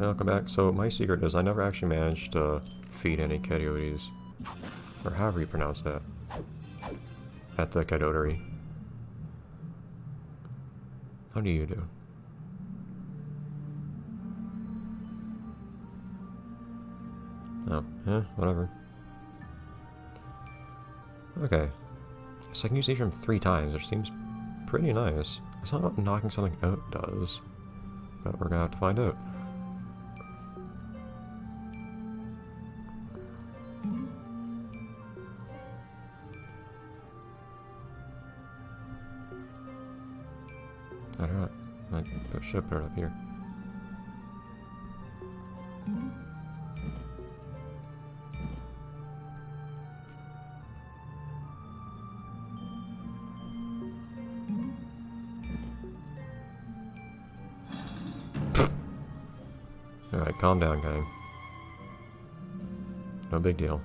I'll come back. So my secret is I never actually managed to feed any coyotes. Or however you pronounce that. At the coyotery. How do you do? Oh, whatever. Okay. So I can use Atrium 3 times, which seems pretty nice. It's not what knocking something out does, but we're gonna have to find out. I don't know. I should put it up here. Alright, calm down, gang. No big deal.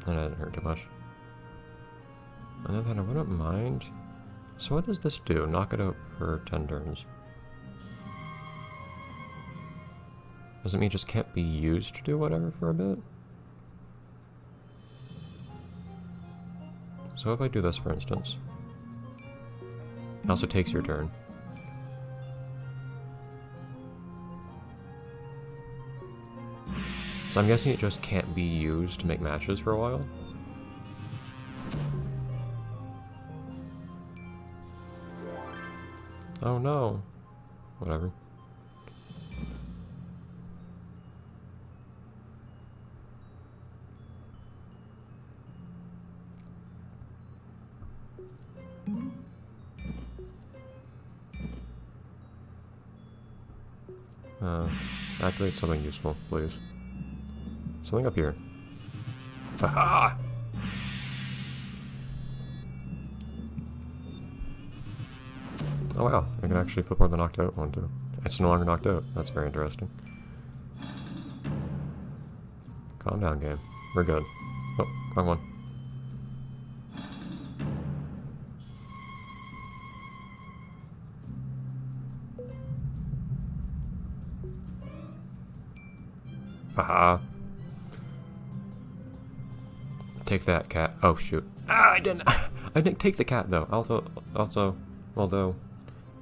That didn't hurt too much. And then I wouldn't mind. So what does this do? Knock it out for 10 turns. Does it mean it just can't be used to do whatever for a bit? So if I do this, for instance, it also takes your turn. So I'm guessing it just can't be used to make matches for a while. Oh no. Whatever. Activate something useful, please. Something up here. Haha! Oh wow, I can actually flip over the knocked out one too. It's no longer knocked out. That's very interesting. Calm down, game. We're good. Oh, wrong one. Haha. Take that, cat. Oh shoot. Ah, I didn't. I didn't take the cat though. Although,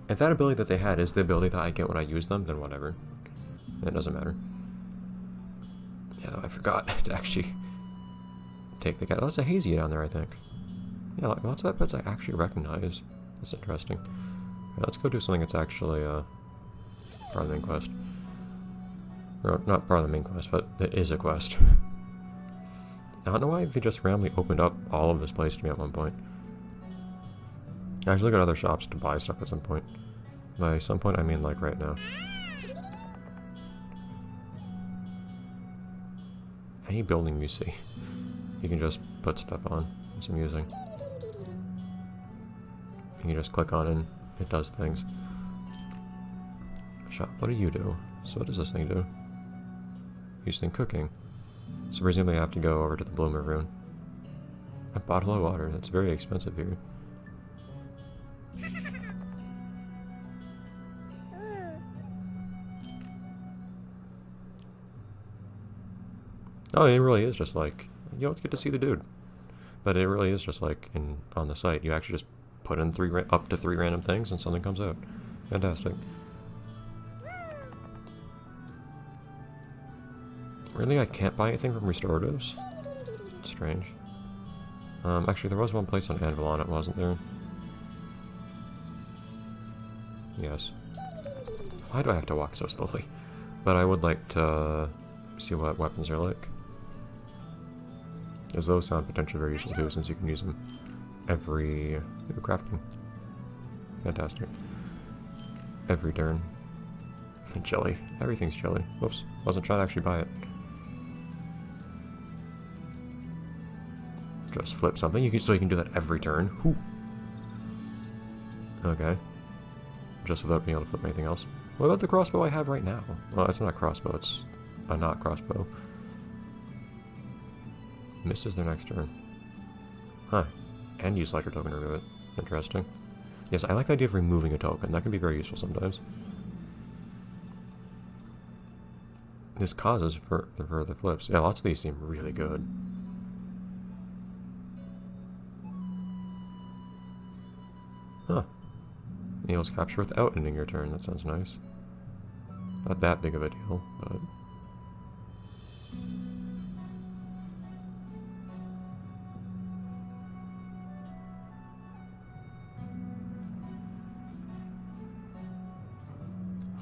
if that ability that they had is the ability that I get when I use them, then whatever. It doesn't matter. Yeah, though I forgot to actually take the cat. Oh, that's a hazy down there, I think. Yeah, lots of pets I actually recognize. That's interesting. Yeah, let's go do something that's actually part of the main quest. Or not part of the main quest, but it is a quest. I don't know why they just randomly opened up all of this place to me at one point. I should look at other shops to buy stuff at some point. By some point, I mean like right now. Any building you see, you can just put stuff on. It's amusing. You can just click on it and it does things. Shop, what do you do? So what does this thing do? Using cooking. So presumably I have to go over to the Bloomer Rune. A bottle of water, that's very expensive here. Oh, it really is just like, you don't get to see the dude. But it really is just like on the site. You actually just put in up to three random things and something comes out. Fantastic. Really, I can't buy anything from restoratives? Strange. Actually, there was one place on Anvilon, it wasn't there? Yes. Why do I have to walk so slowly? But I would like to see what weapons are like. Because those sound potentially very useful too, since you can use them every crafting. Fantastic. Every turn. Jelly. Everything's jelly. Whoops. Wasn't trying to actually buy it. Just flip something. So you can do that every turn. Whew. Okay. Just without being able to flip anything else. What about the crossbow I have right now? Well, it's not a crossbow, it's a not crossbow. Misses their next turn. Huh. And use Ledger token to remove it. Interesting. Yes, I like the idea of removing a token. That can be very useful sometimes. This causes for the further flips. Yeah, lots of these seem really good. Huh. Neil's capture without ending your turn. That sounds nice. Not that big of a deal, but...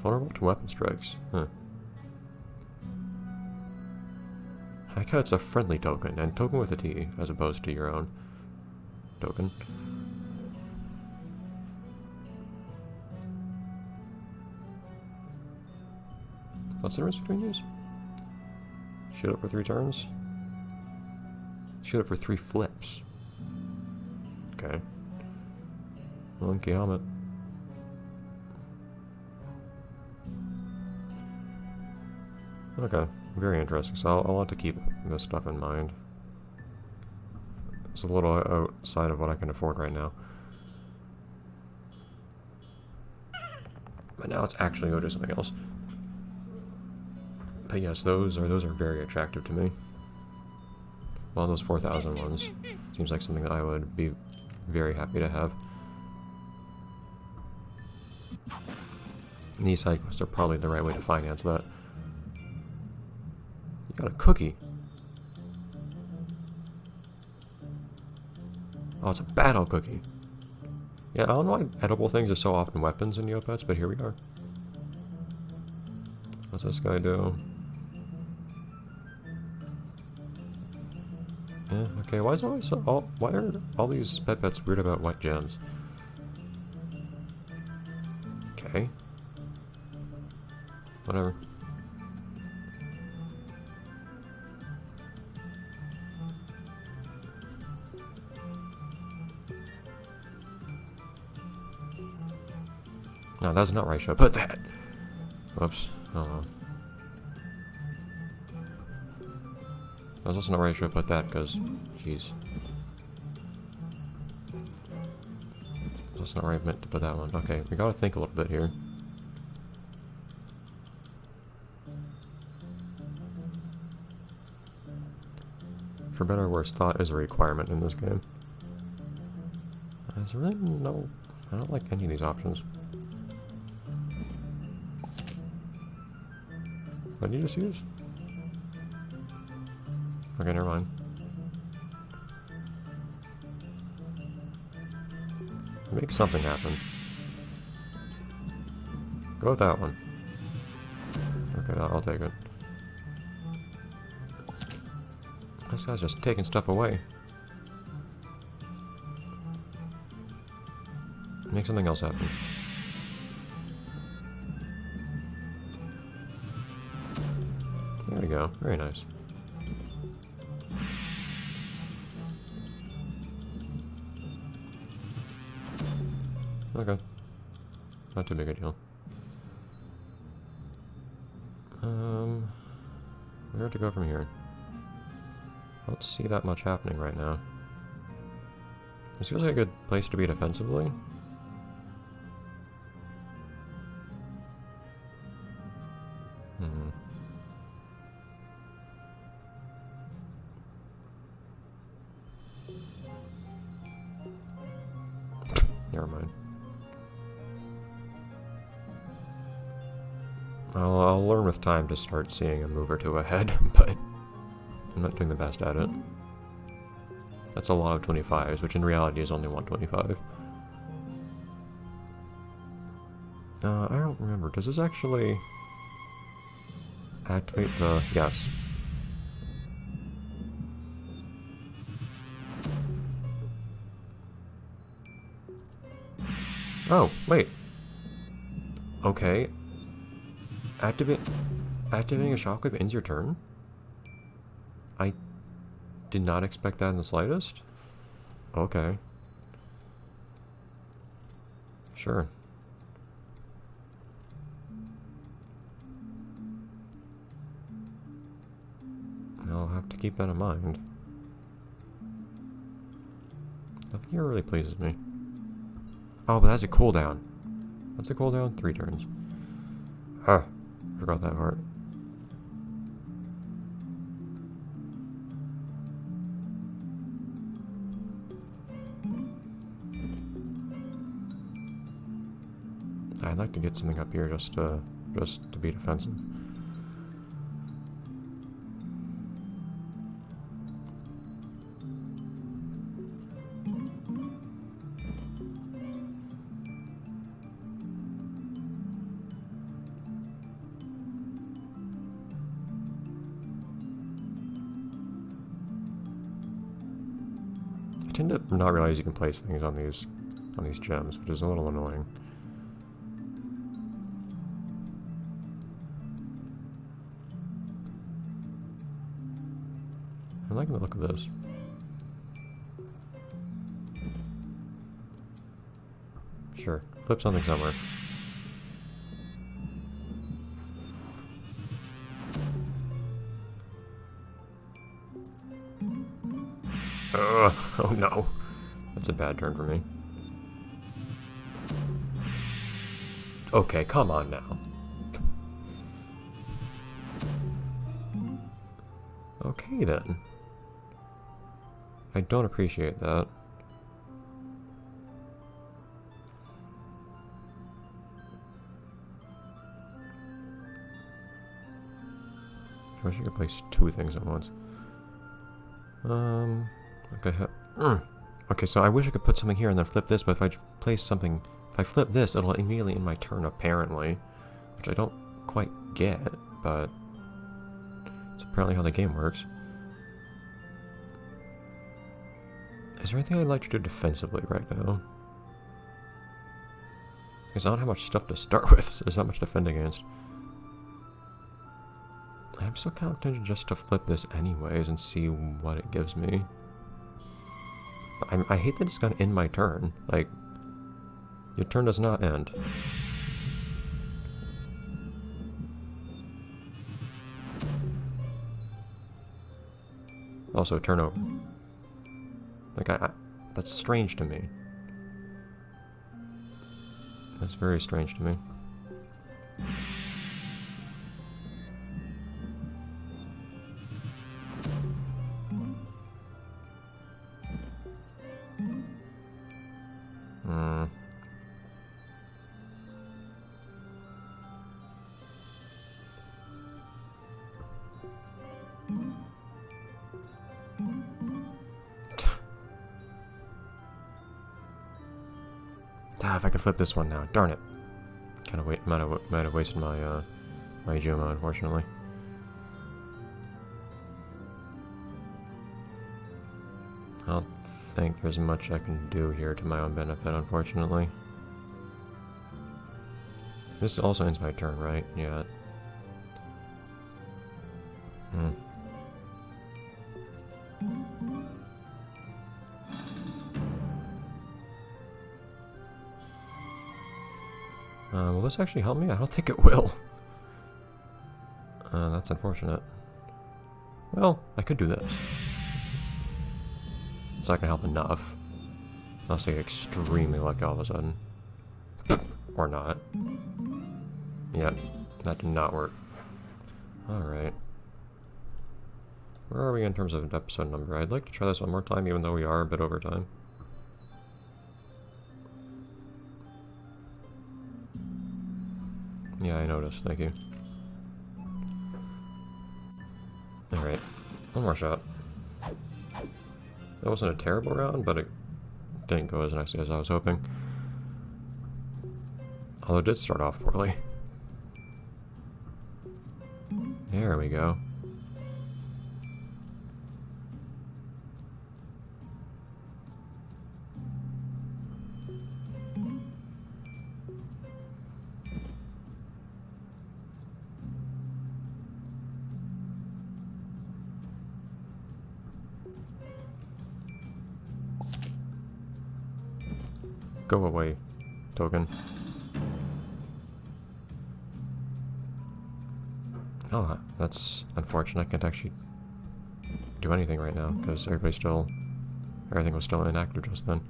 vulnerable to weapon strikes. Huh. I like how it's a friendly token, and token with a T, as opposed to your own token. What's the difference between these? Shoot it for 3 turns? Shoot it for 3 flips. Okay. Monkey helmet. Okay, very interesting. So I'll want to keep this stuff in mind. It's a little outside of what I can afford right now. But now let's actually go do something else. But yes, those are very attractive to me. Well, those 4,000 ones seems like something that I would be very happy to have. These side quests are probably the right way to finance that. You got a cookie. Oh, it's a battle cookie. Yeah, I don't know why edible things are so often weapons in Neopets, but here we are. What's this guy do? Yeah, okay, why is it always so, why are all these pets weird about white gems? Okay. Whatever. No, that's not where I should put that. Whoops. Oh well. That's also not where I should put that, because, jeez. That's not where I meant to put that one. Okay, we gotta think a little bit here. For better or worse, thought is a requirement in this game. There's really no... I don't like any of these options. What did you just use? Okay, never mind. Make something happen. Go with that one. Okay, I'll take it. This guy's just taking stuff away. Make something else happen. There we go. Very nice. Okay. Not too big a deal. Where to go from here? I don't see that much happening right now. This feels like a good place to be defensively. Never mind. I'll learn with time to start seeing a move or two ahead, but I'm not doing the best at it. That's a lot of 25s, which in reality is only 125. I don't remember. Does this actually activate the... Yes. Oh, wait. Okay. Activating a shockwave ends your turn? I did not expect that in the slightest. Okay. I'll have to keep that in mind. Nothing here really pleases me. Oh, but that's a cooldown. What's the cooldown? 3 turns. Huh. Forgot that part. I'd like to get something up here just to be defensive. I tend to not realize you can place things on these gems, which is a little annoying. I like the look of this. Sure, flip something somewhere. Ugh, oh no. That's a bad turn for me. Okay, come on now. Okay then. I don't appreciate that. I wish I could place 2 things at once. Okay. Okay, so I wish I could put something here and then flip this, but if I place something, if I flip this, it'll immediately end my turn apparently, which I don't quite get, but it's apparently how the game works. Is there anything I'd like to do defensively right now? Because I don't have much stuff to start with, so there's not much to defend against. I'm still kind of tempted just to flip this anyways and see what it gives me. I hate that it's gonna end my turn. Like, your turn does not end. Also, turn over. Like, that's strange to me. That's very strange to me. If I could flip this one now, darn it! Kind of might have wasted my my Juma, unfortunately. I don't think there's much I can do here to my own benefit, unfortunately. This also ends my turn, right? Yeah. Will this actually help me? I don't think it will. That's unfortunate. Well, I could do this. It's not gonna help enough. Unless I get extremely lucky all of a sudden. Or not. Yep, that did not work. Alright. Where are we in terms of episode number? I'd like to try this one more time, even though we are a bit over time. Yeah, I noticed. Thank you. Alright. One more shot. That wasn't a terrible round, but it didn't go as nicely as I was hoping. Although it did start off poorly. There we go. Go away, token. Oh, that's unfortunate. I can't actually do anything right now, because everything was still inactive just then.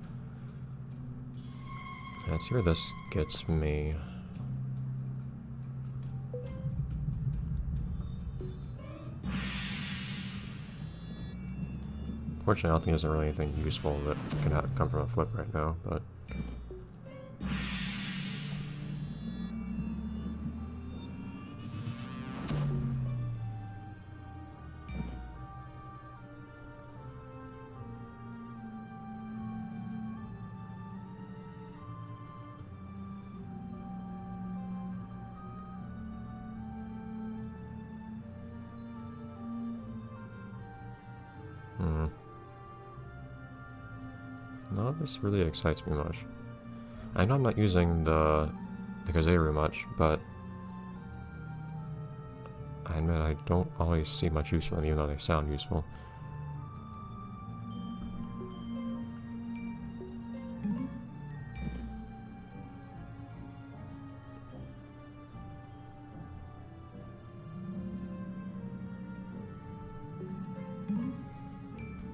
Let's see where this gets me. Fortunately, I don't think there's really anything useful that can come from a flip right now, but... None of this really excites me much. I know I'm not using the Kazeru much, but I admit I don't always see much use for them, even though they sound useful.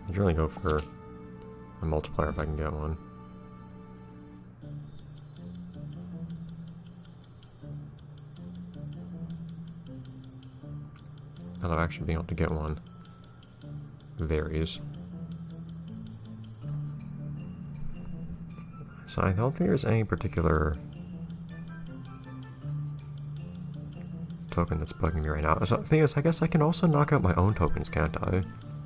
I'd really go for a multiplier if I can get one. Although actually being able to get one varies. So I don't think there's any particular token that's bugging me right now. So the thing is, I guess I can also knock out my own tokens, can't I?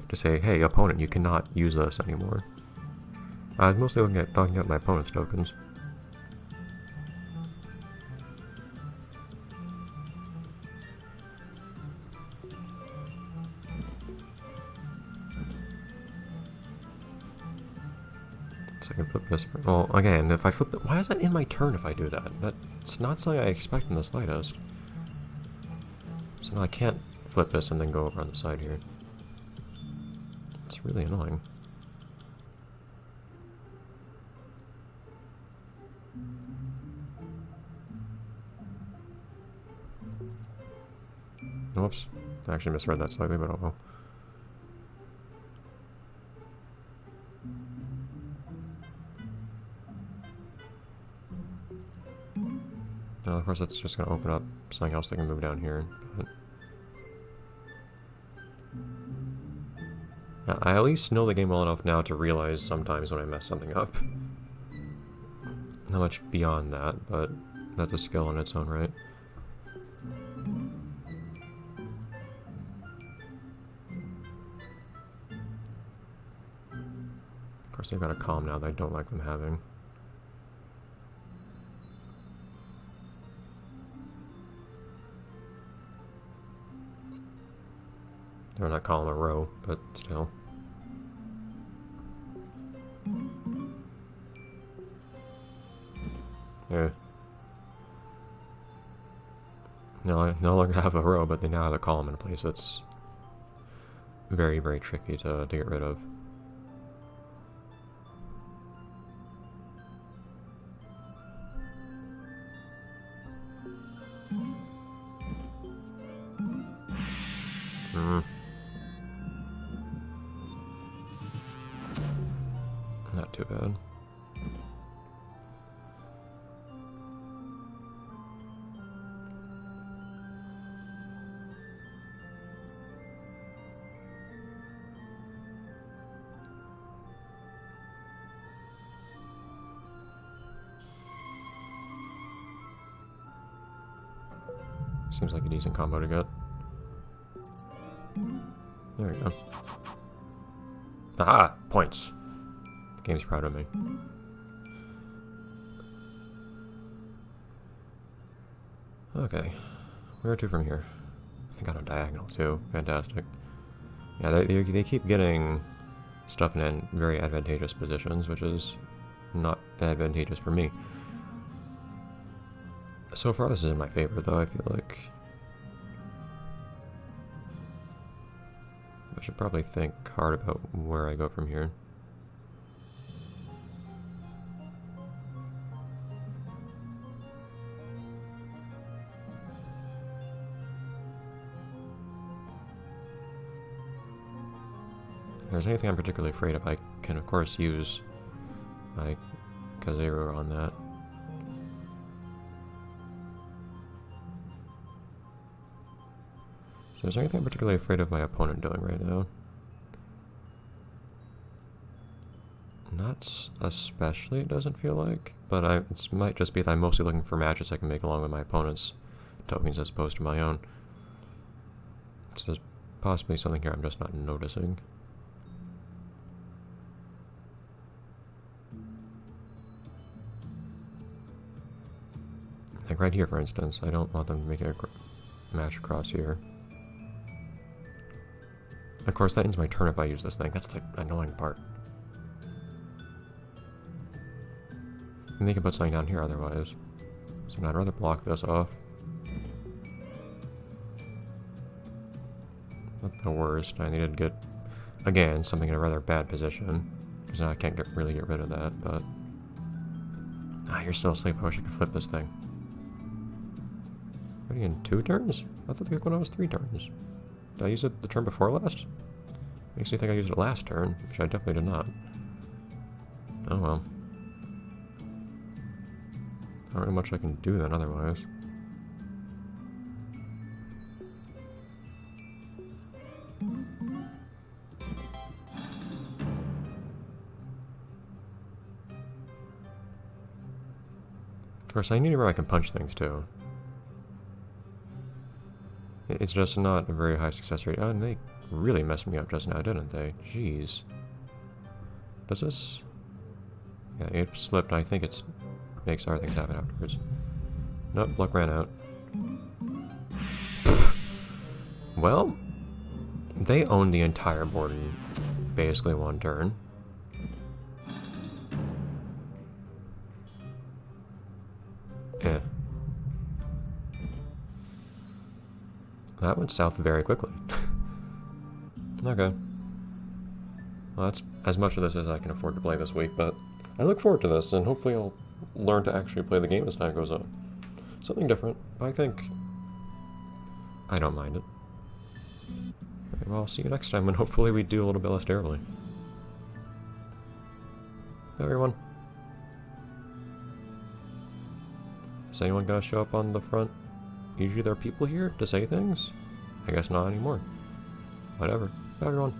To say, hey, opponent, you cannot use this anymore. I was mostly looking at knocking out my opponent's tokens. So I can flip this. Well, again, if I flip it, why is that in my turn if I do that? That's not something I expect in the slightest. So now I can't flip this and then go over on the side here. It's really annoying. Whoops. I actually misread that slightly, but oh well. Now, of course, that's just going to open up something else that can move down here. But yeah, I at least know the game well enough now to realize sometimes when I mess something up. Not much beyond that, but that's a skill in its own right. Of course, they've got a calm now that I don't like them having. They're not calling a row, but still. Yeah. No, I no longer have a row, but they now have a column in a place that's very, very tricky to get rid of. Not too bad. Seems like a decent combo to get. There we go. Aha! Points. The game's proud of me. Okay. Where to from here? I got a diagonal too. Fantastic. Yeah, they keep getting stuff in very advantageous positions, which is not advantageous for me. So far, this is in my favor, though, I feel like. I should probably think hard about where I go from here. there's anything I'm particularly afraid of, I can of course use my Kazeru on that. So is there anything I'm particularly afraid of my opponent doing right now? Not especially, it doesn't feel like. But it might just be that I'm mostly looking for matches I can make along with my opponent's tokens as opposed to my own. So there's possibly something here I'm just not noticing. Like right here, for instance, I don't want them to make a match across here. Of course, that ends my turn if I use this thing. That's the annoying part. And they can put something down here otherwise. So I'd rather block this off. Not the worst. I needed to get, again, something in a rather bad position. Because now I can't really get rid of that, but... Ah, you're still asleep. I wish I could flip this thing. Are you in 2 turns? I thought the one was 3 turns. Did I use it the turn before last? Makes me think I used it last turn, which I definitely did not. Oh well. Not really much I can do then otherwise. Of course, I need where I can punch things too. It's just not a very high success rate. Oh, and they really messed me up just now, didn't they? Jeez. Does this... Yeah, it slipped. I think it makes other things happen afterwards. Nope, luck ran out. Well, they own the entire board in basically 1 turn. Yeah. That went south very quickly. Okay. Well, that's as much of this as I can afford to play this week, but I look forward to this, and hopefully I'll learn to actually play the game as time goes on. Something different. I think I don't mind it. Right, well, I'll see you next time, and hopefully we do a little bit less terribly. Bye, everyone. Is anyone gonna show up on the front? Usually there are people here to say things. I guess not anymore. Whatever. Bye, everyone.